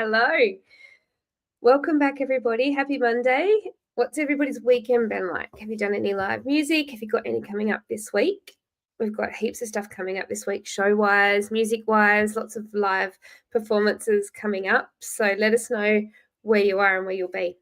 Hello. Welcome back, everybody. Happy Monday. What's everybody's weekend been like? Have you done any live music? Have you got any coming up this week? We've got heaps of stuff coming up this week, show-wise, music-wise, lots of live performances coming up. So let us know where you are and where you'll be.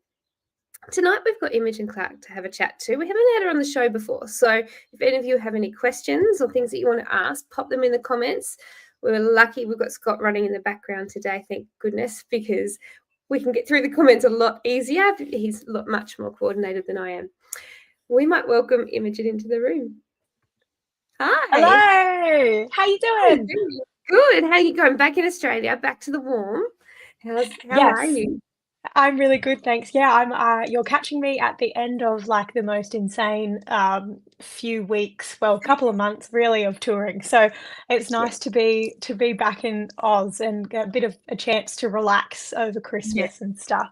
Tonight we've got Imogen Clark to have a chat to. We haven't had her on the show before, so if any of you have any questions or things that you want to ask, pop them in the comments. We're lucky we've got Scott running in the background today, thank goodness, because we can get through the comments a lot easier. He's much more coordinated than I am. We might welcome Imogen into the room. Hi. Hello. How you doing? Good. How are you going? Back in Australia, back to the warm. How are you? I'm really good, thanks. Yeah, I'm you're catching me at the end of like the most insane few weeks, well, a couple of months really of touring. So it's nice to be back in Oz and get a bit of a chance to relax over Christmas and stuff.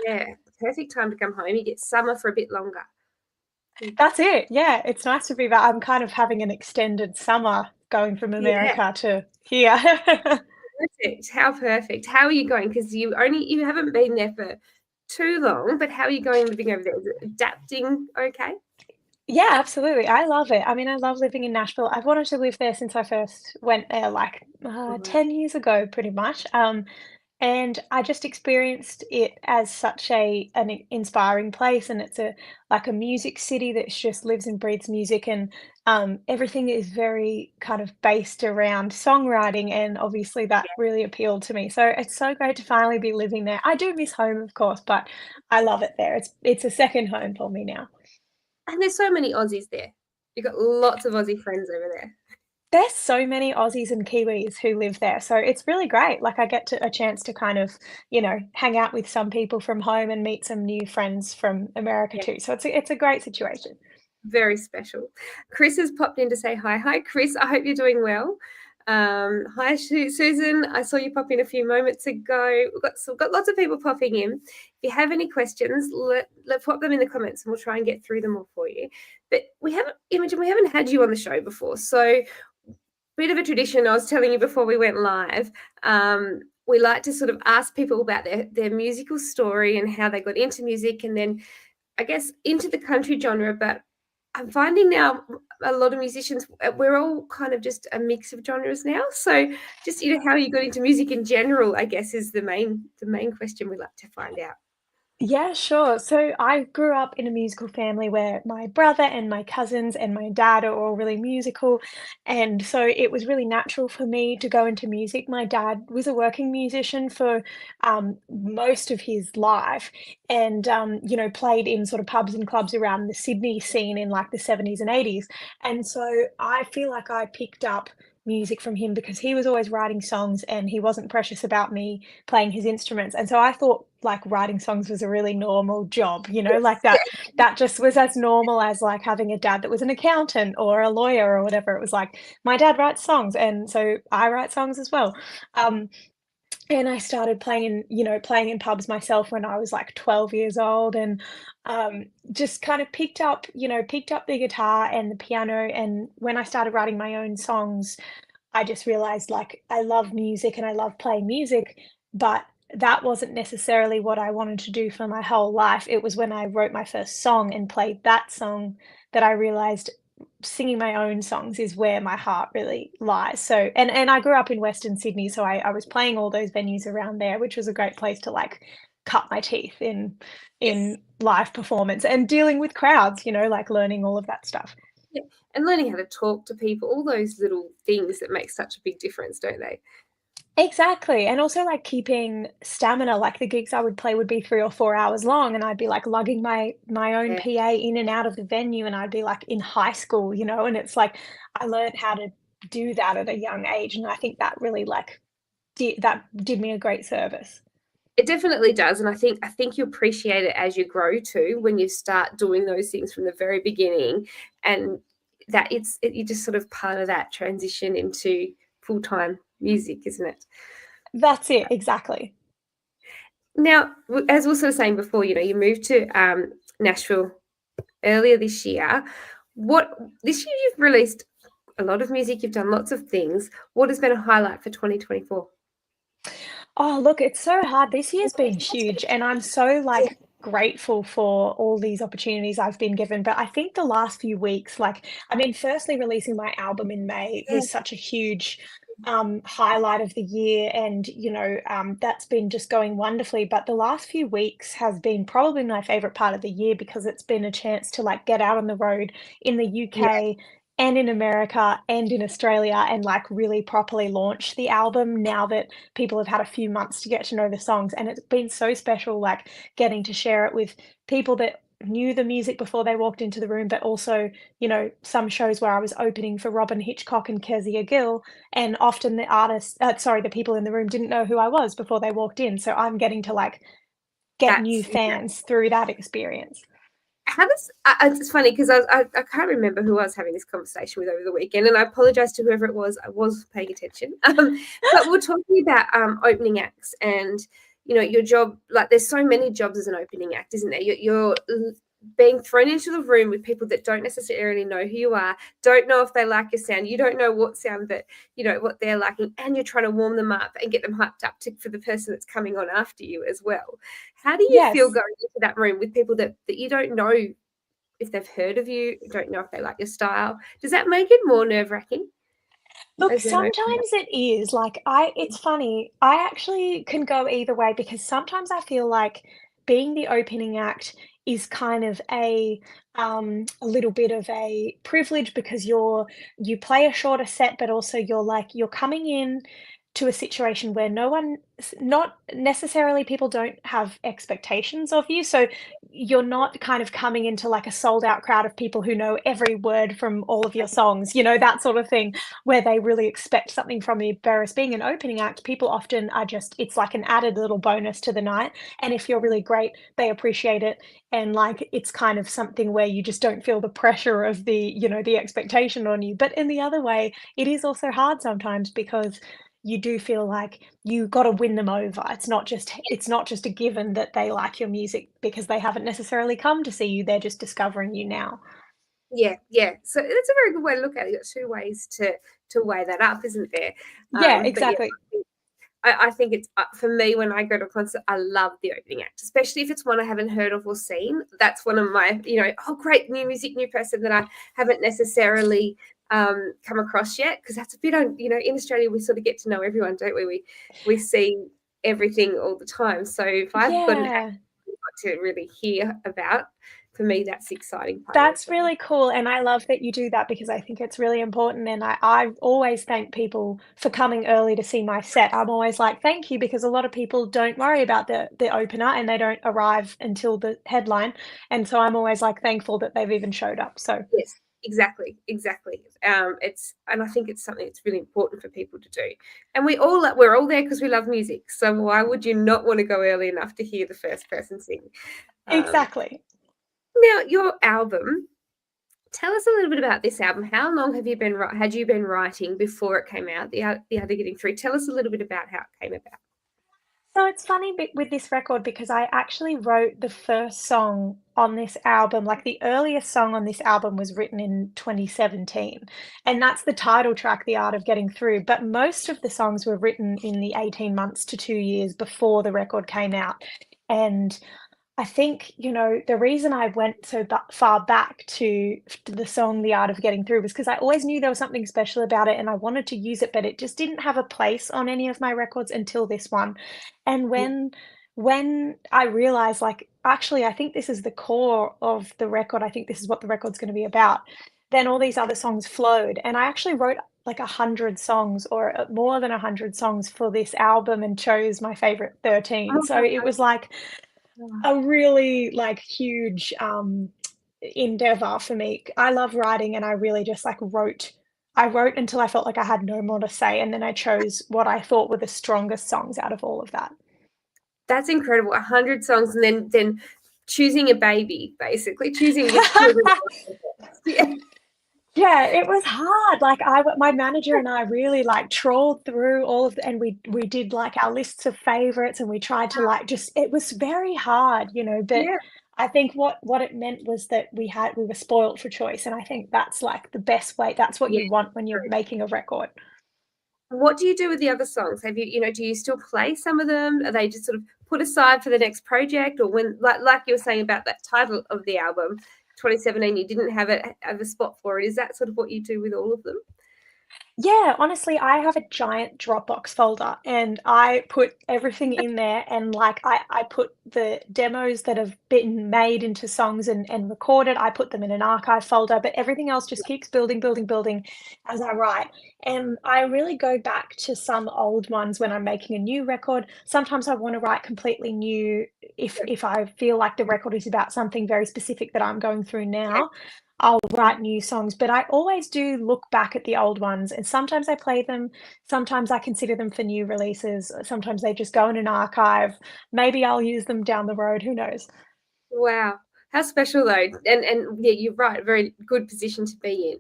Yeah, perfect time to come home. You get summer for a bit longer. That's it. Yeah, it's nice to be back. I'm kind of having an extended summer going from America to here. Perfect. How perfect. How are you going? Because you haven't been there for too long, but how are you going living over there? Is it adapting okay? Yeah, absolutely. I love it. I mean, I love living in Nashville. I've wanted to live there since I first went there, like 10 years ago, pretty much. And I just experienced it as such an inspiring place, and it's a like a music city that just lives and breathes music, and everything is very kind of based around songwriting, and obviously that really appealed to me. So it's so great to finally be living there. I do miss home, of course, but I love it there. It's a second home for me now. And there's so many Aussies there. You've got lots of Aussie friends over there. There's so many Aussies and Kiwis who live there, so it's really great. Like, I get a chance to kind of, hang out with some people from home and meet some new friends from America Yeah, too. So it's a great situation. very special. Chris has popped in to say hi. Hi, Chris. I hope you're doing well. Hi, Susan. I saw you pop in a few moments ago. We've got lots of people popping in. If you have any questions, let pop them in the comments, and we'll try and get through them all for you. But Imogen, we haven't had you on the show before, so bit of a tradition. I was telling you before we went live. We like to sort of ask people about their musical story and how they got into music, and then I guess into the country genre. But I'm finding now a lot of musicians, we're all kind of just a mix of genres now. So just how you got into music in general, I guess, is the main question we like to find out. Yeah, sure. So I grew up in a musical family where my brother and my cousins and my dad are all really musical. And so it was really natural for me to go into music. My dad was a working musician for most of his life and, played in sort of pubs and clubs around the Sydney scene in like the 70s and 80s. And so I feel like I picked up music from him because he was always writing songs and he wasn't precious about me playing his instruments. And so I thought like writing songs was a really normal job, like that just was as normal as like having a dad that was an accountant or a lawyer or whatever. It was like my dad writes songs and so I write songs as well. And I started playing in pubs myself when I was like 12 years old and just kind of picked up the guitar and the piano. And when I started writing my own songs, I just realized like I love music and I love playing music, but that wasn't necessarily what I wanted to do for my whole life. It was when I wrote my first song and played that song that I realized singing my own songs is where my heart really lies. So, and I grew up in Western Sydney, so I was playing all those venues around there, which was a great place to like cut my teeth Yes. in live performance and dealing with crowds, like learning all of that stuff. Yeah. And learning how to talk to people, all those little things that make such a big difference, don't they? Exactly, and also, like, keeping stamina, like, the gigs I would play would be 3 or 4 hours long, and I'd be, like, lugging my own Yeah. PA in and out of the venue, and I'd be, like, in high school, and it's like, I learned how to do that at a young age, and I think that really, like, did me a great service. It definitely does, and I think you appreciate it as you grow too, when you start doing those things from the very beginning, and that you're just sort of part of that transition into full-time music, isn't it? That's it, exactly. Now, as we were sort of saying before, you moved to Nashville earlier this year. This year you've released a lot of music, you've done lots of things. What has been a highlight for 2024? Oh, look, it's so hard. This year's been huge, and I'm so like grateful for all these opportunities I've been given. But I think the last few weeks, like, I mean, firstly, releasing my album in May Yeah, was such a huge highlight of the year, and that's been just going wonderfully. But the last few weeks has been probably my favorite part of the year because it's been a chance to like get out on the road in the yeah, UK and in America and in Australia and like really properly launch the album now that people have had a few months to get to know the songs, and it's been so special, like, getting to share it with people that knew the music before they walked into the room, but also, some shows where I was opening for Robin Hitchcock and Kezia Gill, and often the people in the room didn't know who I was before they walked in, so I'm getting to, like, get new that's fans through that experience. how does it's funny because I can't remember who I was having this conversation with over the weekend, and I apologize to whoever it was. I was paying attention, but we're talking about opening acts and your job. Like, there's so many jobs as an opening act, isn't there? You're being thrown into the room with people that don't necessarily know who you are, don't know if they like your sound. You don't know what sound that what they're liking, and you're trying to warm them up and get them hyped up for the person that's coming on after you as well. How do you feel Yes. going into that room with people that you don't know if they've heard of you, don't know if they like your style? Does that make it more nerve-wracking Look, as an opener? sometimes it is, like, it's funny, I actually can go either way because sometimes I feel like being the opening act is kind of a little bit of a privilege because you play a shorter set, but also you're coming in to a situation where no one not necessarily people don't have expectations of you, so you're not kind of coming into, like, a sold out crowd of people who know every word from all of your songs, that sort of thing where they really expect something from you. Whereas being an opening act, people often are just, it's like an added little bonus to the night. And if you're really great, they appreciate it. And like it's kind of something where you just don't feel the pressure of the expectation on you. But in the other way, it is also hard sometimes because you do feel like you got to win them over. It's not just a given that they like your music because they haven't necessarily come to see you. They're just discovering you now. Yeah, yeah. So that's a very good way to look at it. You've got two ways to weigh that up, isn't there? Yeah, But yeah, exactly. I think it's for me when I go to a concert, I love the opening act, especially if it's one I haven't heard of or seen. That's one of my, oh, great, new music, new person that I haven't necessarily come across yet. Because that's a bit, in Australia, we sort of get to know everyone, don't we? We see everything all the time. So if I've got an act Yeah. I've got to really hear about, for me, that's the exciting part of it as That's well. really cool, and I love that you do that because I think it's really important, and I always thank people for coming early to see my set. I'm always like, "Thank you," because a lot of people don't worry about the opener, and they don't arrive until the headline, and so I'm always, like, thankful that they've even showed up, so Yes, exactly, exactly. And I think it's something that's really important for people to do. And we're all there because we love music. So why would you not want to go early enough to hear the first person sing? Um, exactly. Now, your album. Tell us a little bit about this album. How long had you been writing before it came out? The other getting through. Tell us a little bit about how it came about. So it's funny with this record because I actually wrote the first song on this album. Like the earliest song on this album was written in 2017, and that's the title track, The Art of Getting Through. But most of the songs were written in the 18 months to 2 years before the record came out. And I think, the reason I went so far back to the song The Art of Getting Through was because I always knew there was something special about it and I wanted to use it, but it just didn't have a place on any of my records until this one. And Mm. when I realized, like, actually, I think this is the core of the record, I think this is what the record's going to be about, then all these other songs flowed. And I actually wrote like 100 songs or more than 100 songs for this album and chose my favorite 13. Oh So my it was like God. a really, like, huge, endeavor for me. I love writing, and I really just, like, wrote until I felt like I had no more to say, and then I chose what I thought were the strongest songs out of all of that. That's incredible. 100 songs and then choosing a baby, basically choosing which children. Yeah. Yeah, it was hard, like, my manager and I really, like, trawled through all of the and we did, like, our lists of favorites, and we tried to, like, just it was very hard, but Yeah. I think what it meant was that we were spoiled for choice, and I think that's, like, the best way that's what Yeah. you want when you're making a record. What do you do with the other songs? Have do you still play some of them? Are they just sort of put aside for the next project, or when, like you were saying about that title of the album, 2017, you didn't have a spot for it? Is that sort of what you do with all of them? Yeah, honestly, I have a giant Dropbox folder and I put everything in there and like I put the demos that have been made into songs and recorded, I put them in an archive folder, but everything else just keeps building, building, building as I write. And I really go back to some old ones when I'm making a new record. Sometimes I want to write completely new if I feel like the record is about something very specific that I'm going through Yeah. now. I'll write new songs, but I always do look back at the old ones, and sometimes I play them, sometimes I consider them for new releases, sometimes they just go in an archive. Maybe I'll use them down the road, who knows? Wow, how special though, and yeah, you're right, very good position to be in,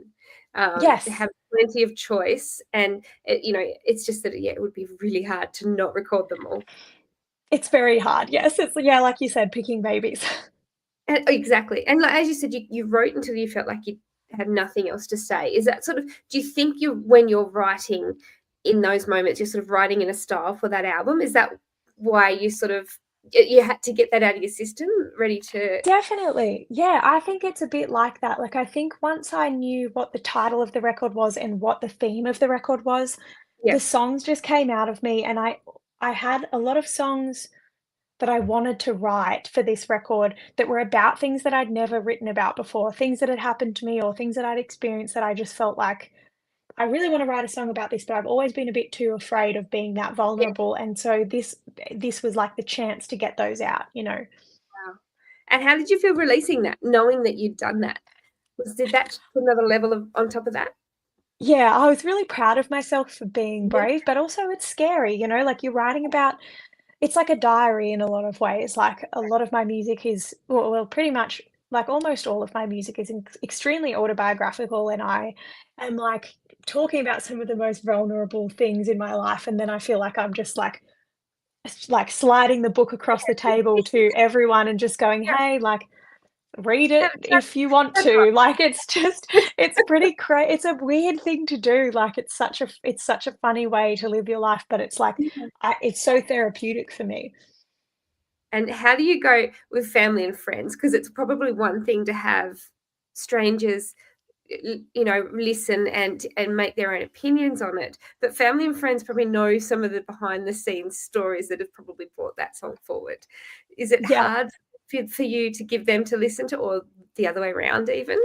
to Yes, have plenty of choice, and it's just that yeah, it would be really hard to not record them all. it's very hard. Yes, it's yeah, like you said, picking babies. Exactly, and like as you said, you wrote until you felt like you had nothing else to say. Is that sort of? Do you think you when you're writing in those moments, you're sort of writing in a style for that album? Is that why you sort of you had to get that out of your system, ready to? Definitely. Yeah, I think it's a bit like that. Like, I think once I knew what the title of the record was and what the theme of the record was, Yeah, the songs just came out of me, and I had a lot of songs that I wanted to write for this record that were about things that I'd never written about before, things that had happened to me or things that I'd experienced that I just felt like I really want to write a song about this, but I've always been a bit too afraid of being that yeah. vulnerable. And so this was like the chance to get those out, you know. Wow. And how did you feel releasing that, knowing that you'd done that? Did that put another level of on top of that? Yeah, I was really proud of myself for being Yeah, brave, but also it's scary, you know, like you're writing about it's like a diary in a lot of ways. Like a lot of my music is, well, pretty much like almost all of my music is extremely autobiographical, and I am like talking about some of the most vulnerable things in my life, and then I feel like I'm just like sliding the book across the table to everyone and just going, yeah. hey, like read Have it a chat if you want chat about to. Like it's just it's pretty it's a weird thing to do. Like it's such a funny way to live your life, but it's like it. it's so therapeutic for me. And how do you go with family and friends? Because it's probably one thing to have strangers, listen and make their own opinions on it, but family and friends probably know some of the behind the scenes stories that have probably brought that song forward. Is it Yeah. hard for you to give them to listen to, or the other way around even?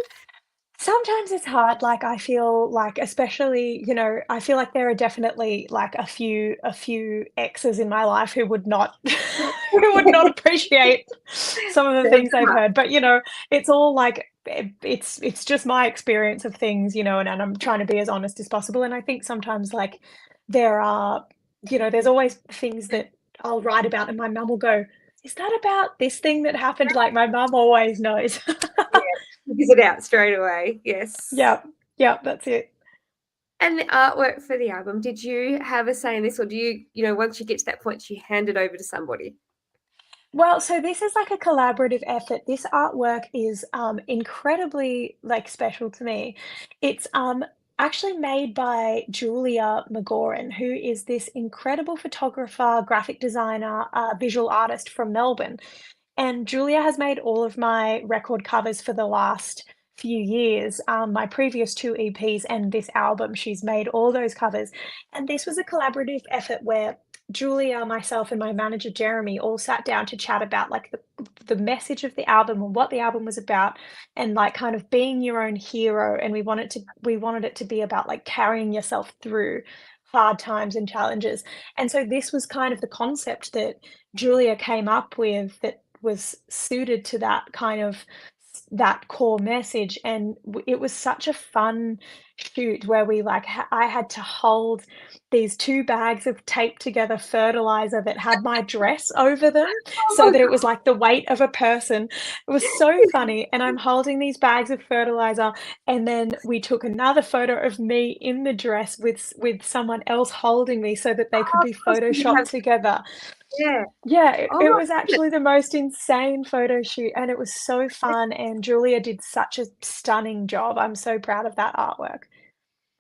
Sometimes it's hard, like, I feel like especially, you know, I feel like there are definitely, like, a few exes in my life who would not who would not appreciate some of the There's things they've that. heard, but, you know, it's all, like, it's just my experience of things, you know, and I'm trying to be as honest as possible, and I think sometimes, like, there are you know, there's always things that I'll write about and my mum will go, "Is that about this thing that happened?" Like, my mum always knows. Yeah, figures it out straight away. Yes. Yep, yep, that's it. And the artwork for the album, did you have a say in this, or do once you get to that point, do you hand it over to somebody? Well, so this is like a collaborative effort. This artwork is incredibly like special to me. It's actually made by Julia McGoran, who is this incredible photographer, graphic designer, visual artist from Melbourne. And Julia has made all of my record covers for the last few years. My previous two EPs and this album, she's made all those covers. And this was a collaborative effort where Julia, myself, and my manager Jeremy all sat down to chat about like the message of the album and what the album was about, and like kind of being your own hero. And we wanted it to be about like carrying yourself through hard times and challenges. And so this was kind of the concept that Julia came up with that was suited to that kind of that core message, and it was such a fun shoot where we like I had to hold these two bags of taped together fertilizer that had my dress over them so Oh that it god. was like the weight of a person. It was so funny, and I'm holding these bags of fertilizer, and then we took another photo of me in the dress with someone else holding me so that they could Oh, of be course you photoshopped have. together. Yeah. Yeah, it Oh was my goodness. actually the most insane photo shoot, and it was so fun, and Julia did such a stunning job. I'm so proud of that artwork.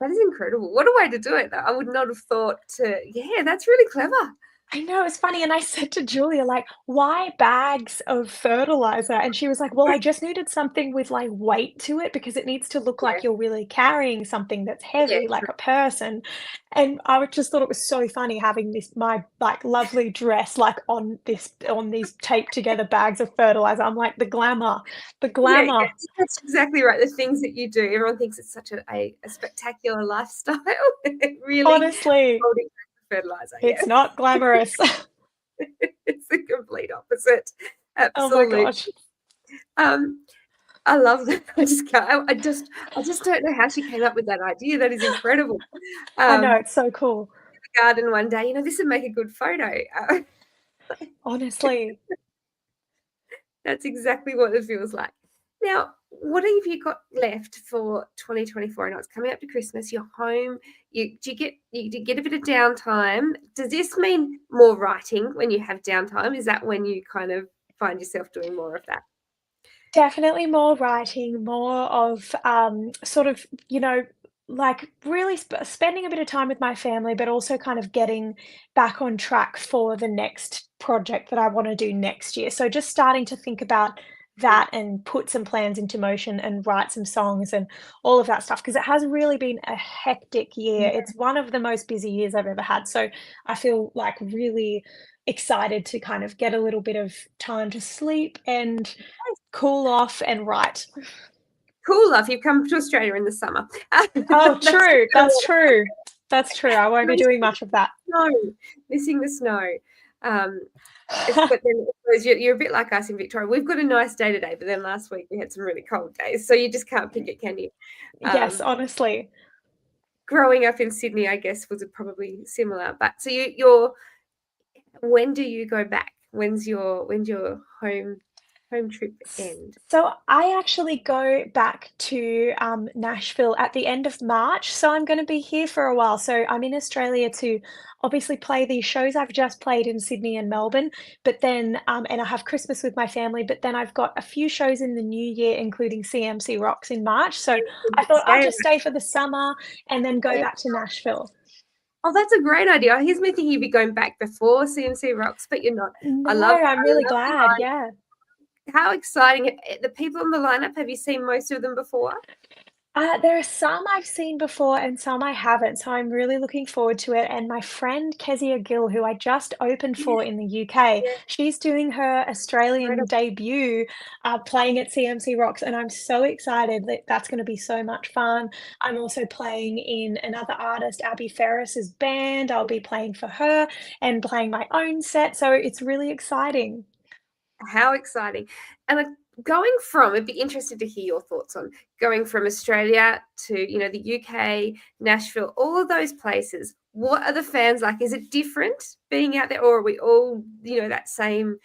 That is incredible. What a way to do it, though. I would not have thought to, yeah, that's really clever. I know, it's funny, and I said to Julia, like, "Why bags of fertilizer?" And she was like, "Well, I just needed something with, like, weight to it because it needs to look Yeah, like you're really carrying something that's yeah, heavy, like true. a person." And I just thought it was so funny having this my, like, lovely dress, like, on these taped together bags of fertilizer. I'm like, "The glamour, the Yeah, glamour." that's exactly right. The things that you do, everyone thinks it's such a spectacular lifestyle. Really Honestly, holding back the fertilizer, it's yes. not glamorous. It's the complete opposite. Oh my Absolutely. gosh. Um, I love that. I just can't I just don't know how she came up with that idea. That is incredible. I know, Um, it's so cool. garden one day, this would make a good photo. Honestly. That's exactly what it feels like. Now, what have you got left for 2024? I know it's coming up to Christmas. You're home. Do you get a bit of downtime? Does this mean more writing when you have downtime? Is that when you kind of find yourself doing more of that? Definitely more writing, more of, sort of, like really spending a bit of time with my family, but also kind of getting back on track for the next project that I want to do next year. So just starting to think about Mm. that and put some plans into motion and write some songs and all of that stuff because it has really been a hectic year. Yeah. It's one of the most busy years I've ever had. So I feel like really excited to kind of get a little bit of time to sleep and cool off and write. Cool, love. You've come to Australia in the summer. Oh, That's true, that's true. That's true, I won't be doing much of that. snow, missing the snow. Um, but then I suppose you're a bit like us in Victoria. We've got a nice day today, but then last week we had some really cold days, so you just can't pick it, can you? Yes, Um, honestly. growing up in Sydney, I guess, was probably similar. But so you're when do you go back? When's your home trip end? So I actually go back to Nashville at the end of March. So I'm going to be here for a while. So I'm in Australia to obviously play these shows I've just played in Sydney and Melbourne, but then, and I have Christmas with my family, but then I've got a few shows in the new year, including CMC Rocks in March. So I thought I'll Stay. just stay for the summer and then go back to Nashville. Oh, that's a great idea. Here's me thinking you'd be going back before CNC Rocks, but you're not. I No, love I'm I really love the glad. line. Yeah. How exciting. The people on the lineup, have you seen most of them before? There are some I've seen before and some I haven't, so I'm really looking forward to it. And my friend Kezia Gill, who I just opened Yeah, for in the UK, yeah, she's doing her Australian incredible. debut, playing at CMC Rocks, and I'm so excited that that's going to be so much fun. I'm also playing in another artist, Abby Ferris's band. I'll be playing for her and playing my own set, so it's really exciting. How exciting. And going from, I'd be interested to hear your thoughts on going from Australia to, the UK, Nashville, all of those places. What are the fans like? Is it different being out there, or are we all, that same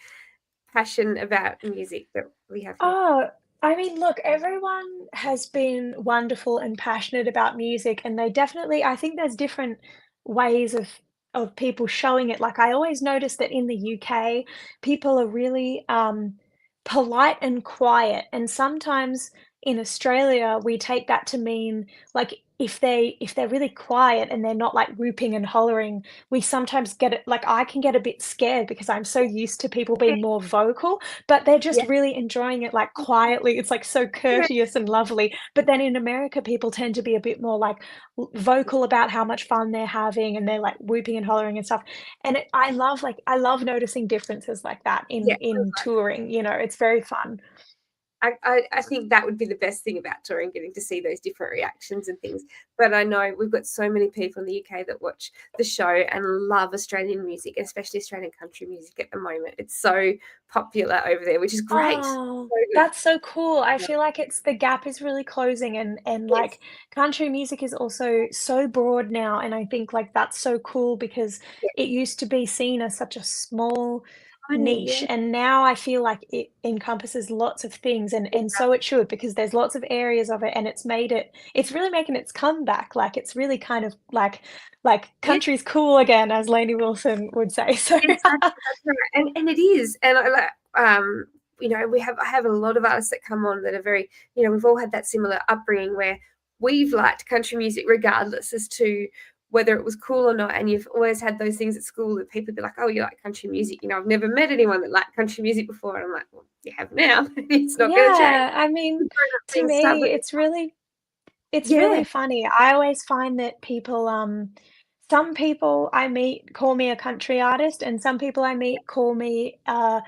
passion about music that we have here? Oh, I mean, look, everyone has been wonderful and passionate about music, and they definitely, I think there's different ways of people showing it. Like I always notice that in the UK, people are really polite and quiet, and sometimes in Australia, we take that to mean like if they're really quiet and they're not like whooping and hollering, we sometimes get it like I can get a bit scared because I'm so used to people Yeah, being more vocal, but they're just yeah, really enjoying it, like, quietly, it's, like, so yeah, courteous and lovely, but then in America, people tend to be a bit more, like, vocal about how much fun they're having, and they're, like, whooping and hollering and stuff, and I love noticing differences like that yeah. in touring, it's very fun. I think that would be the best thing about touring, getting to see those different reactions and things. But I know we've got so many people in the UK that watch the show and love Australian music, especially Australian country music at the moment. It's so popular over there, which is great. Oh, So good. that's so cool. I Yeah. feel like it's the gap is really closing and Yes. like country music is also so broad now and I think like that's so cool because Yeah. it used to be seen as such a small Tiny. niche Yeah. and now I feel like it encompasses lots of things It and so it should because there's lots of areas of it and it's really making its comeback. Like it's really kind of like Yeah. country's cool again, as Lainey Wilson would say. So Exactly. That's right. And it is. And I like I have a lot of artists that come on that are very, we've all had that similar upbringing where we've liked country music regardless as to whether it was cool or not. And you've always had those things at school that people be like, oh, you like country music. I've never met anyone that liked country music before. And I'm like, well, you have now. It's not going to change. Yeah, I mean, to Start me, with, it's yeah, really funny. I always find that people, some people I meet call me a country artist, and some people I meet call me a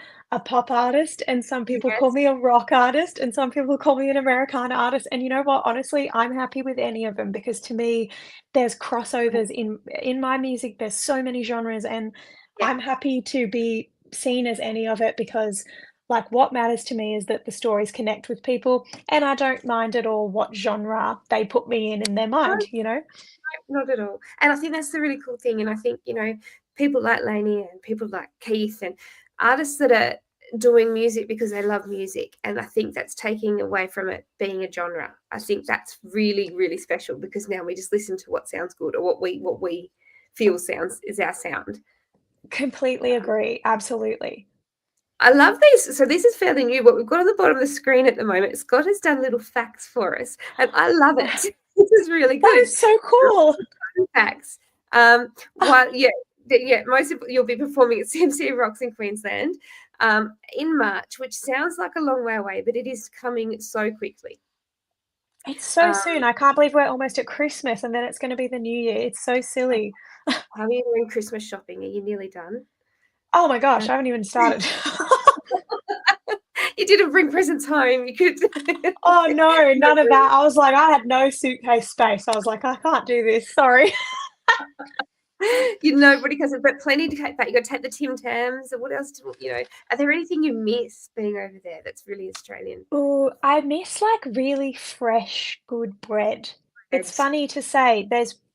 pop artist, and some people call yes, me a rock artist, and some people call me an Americana artist. And you know what? Honestly, I'm happy with any of them because to me, there's crossovers in my music. There's so many genres, and yeah. I'm happy to be seen as any of it because like what matters to me is that the stories connect with people and I don't mind at all what genre they put me in their No, mind, you know? not at all. And I think that's the really cool thing. And I think, people like Lainey and people like Keith and artists that are doing music because they love music. And I think that's taking away from it being a genre. I think that's really, really special because now we just listen to what sounds good or what we feel sounds is our sound. Completely agree. Absolutely. I love these. So this is fairly new. What we've got on the bottom of the screen at the moment, Scott has done little facts for us, and I love it. This is really That good. is so cool. Facts. While most of you'll be performing at CMC Rocks in Queensland in March, which sounds like a long way away, but it is coming so quickly. It's so Um, soon. I can't believe we're almost at Christmas and then it's going to be the new year. It's so silly. how are you doing Christmas shopping? Are you nearly done? Oh my gosh, Uh, I haven't even started. you didn't bring presents home. You could. Oh no, none of that. I was like, I had no suitcase space. I was like, I can't do this. Sorry. Nobody because but plenty to take back. You got to take the Tim Tams. And what else? Are there anything you miss being over there that's really Australian? Oh, I miss like really fresh, good bread. It's Breads. funny to say,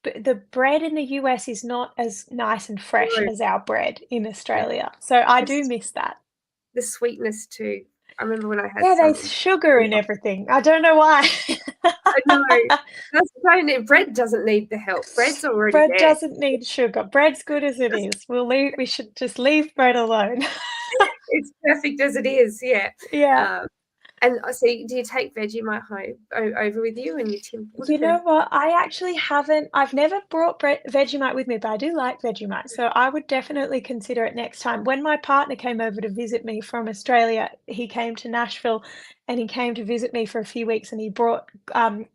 the bread in the US is not as nice and fresh No, as our bread in no. Australia. So I do It's miss that. the sweetness too. I remember when I had Yeah, some. there's sugar in everything. I don't know why. I know. Bread doesn't need the help. Bread's already Bread there. doesn't need sugar. Bread's good as it is. We should just leave bread alone. It's perfect as it is. Yeah. Yeah. Um, and I see. Do you take Vegemite home over with you and your Tim? What are You know the what? I actually haven't. I've never brought Vegemite with me, but I do like Vegemite, so I would definitely consider it next time. When my partner came over to visit me from Australia, he came to Nashville and he came to visit me for a few weeks and he brought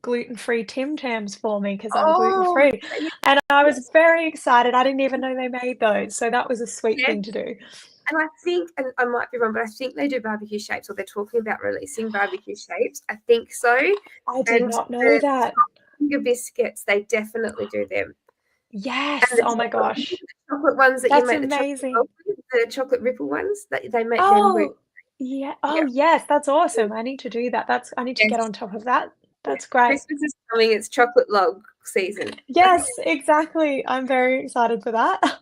gluten-free Tim Tams for me because I'm Oh, gluten-free. And I was yes, very excited. I didn't even know they made those, so that was a sweet yes. thing to do. And I think, and I might be wrong, but I think they do barbecue shapes, or they're talking about releasing barbecue shapes. I think so. I did And not know the that. finger biscuits, they definitely do them. Yes. And Oh my gosh. the chocolate ones that you That's make the chocolate amazing. rolls with, the chocolate ripple ones, that they make them with. Oh, yeah. Oh, Yeah. yes, that's awesome. I need to do that. I need to get Yes. on top of that. Yeah. That's great. Christmas is coming. It's chocolate log season. Yes, exactly. I'm very excited for that.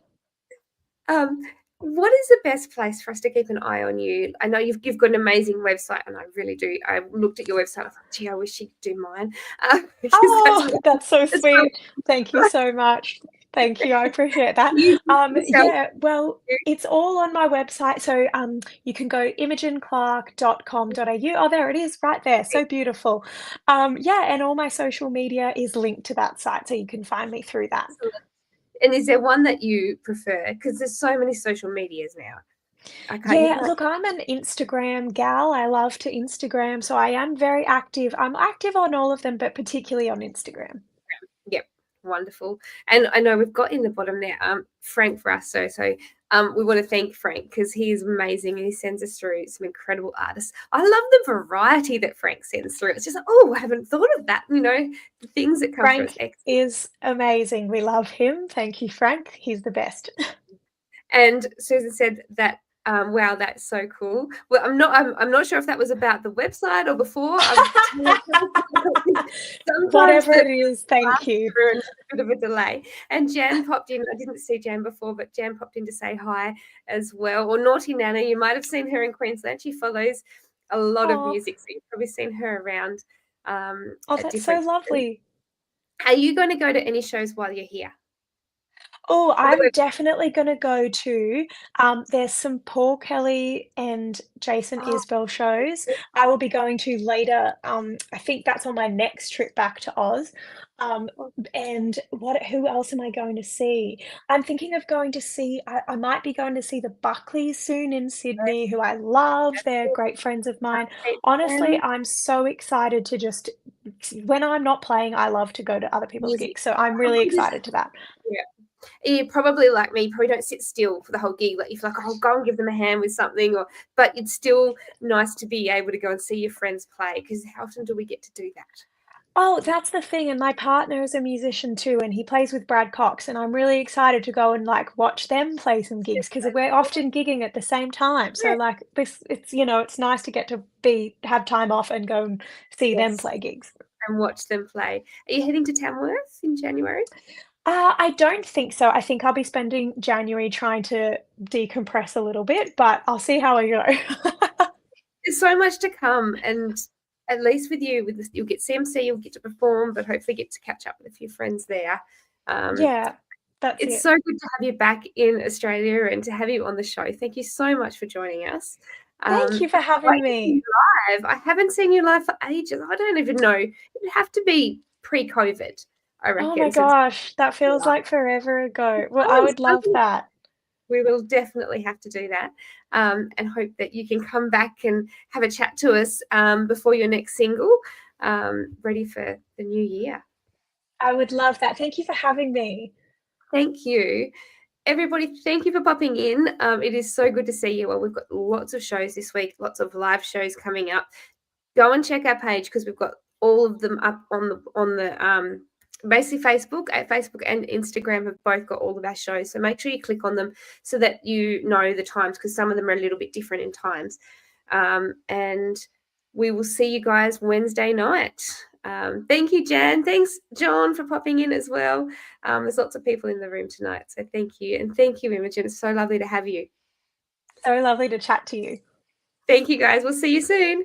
Um, what is the best place for us to keep an eye on you? I know you've got an amazing website, and I really do. I looked at your website. I thought, gee, I wish she could do mine because Oh, that's so that's what sweet. Thank you so much. Thank you. I appreciate that. you yourself. Yeah, well, it's all on my website. So you can go imogenclark.com.au. Oh, there it is, right there. So beautiful. Yeah, and all my social media is linked to that site, so you can find me through that. And is there one that you prefer? Because there's so many social medias now. I can't. You Yeah, can't. look, I'm an Instagram gal. I love to Instagram, so I am very active. I'm active on all of them, but particularly on Instagram. Yep, wonderful. And I know we've got in the bottom there, Frank Brasso. So we want to thank Frank because he is amazing and he sends us through some incredible artists. I love the variety that Frank sends through. It's just like, oh, I haven't thought of that. The things that come through is Frank excellent. is amazing. We love him. Thank you, Frank. He's the best. And Susan said that, wow, that's so cool. Well, I'm not sure if that was about the website or before. Sometimes Whatever the it is, thank last you. through and a bit of a delay. And Jan popped in. I didn't see Jan before, but Jan popped in to say hi as well. Or Naughty Nana, you might have seen her in Queensland. She follows a lot of Oh, music, so you've probably seen her around oh, at that's so different. lovely. Are you going to go to any shows while you're here? Oh, On the I'm web. definitely gonna go to, there's some Paul Kelly and Jason Oh, Isbell shows I will be going to later. I think that's on my next trip back to Oz. Um, and who else am I going to see? I'm thinking of going to see I might be going to see the Buckleys soon in Sydney, who I love. They're great friends of mine. Honestly, I'm so excited to just when I'm not playing, I love to go to other people's music. gigs, so I'm really Probably just excited to that. yeah. You probably like me, you probably don't sit still for the whole gig. Like you feel like, oh, go and give them a hand with something, or but it's still nice to be able to go and see your friends play because how often do we get to do that? Oh, that's the thing, and my partner is a musician too, and he plays with Brad Cox, and I'm really excited to go and, like, watch them play some gigs because 'cause we're often gigging at the same time, so, Yeah. like, it's nice to get to have time off and go and see them Yes, play gigs. and watch them play. Are you heading to Tamworth in January? I don't think so, I think I'll be spending January trying to decompress a little bit, but I'll see how I go. There's so much to come, and at least with you, with this, you'll get CMC, you'll get to perform, but hopefully get to catch up with a few friends there. Um, Yeah, that's it's it. so good to have you back in Australia and to have you on the show. Thank you so much for joining us. Thank you I for can't having wait to see you me. live. I haven't seen you live for ages. I don't even know. It'd have to be pre-COVID, I Oh my reckon, since gosh, that feels like forever ago. Well, I it would love does. that. We will definitely have to do that, and hope that you can come back and have a chat to us before your next single, ready for the new year. I would love that. Thank you for having me. Thank you. Everybody, thank you for popping in. It is so good to see you. Well, we've got lots of shows this week, lots of live shows coming up. Go and check our page because we've got all of them up on the basically Facebook and Instagram have both got all of our shows. So make sure you click on them so that you know the times because some of them are a little bit different in times. And we will see you guys Wednesday night. Thank you, Jan. Thanks, John, for popping in as well. There's lots of people in the room tonight, so thank you. And thank you, Imogen. It's so lovely to have you. So lovely to chat to you. Thank you, guys. We'll see you soon.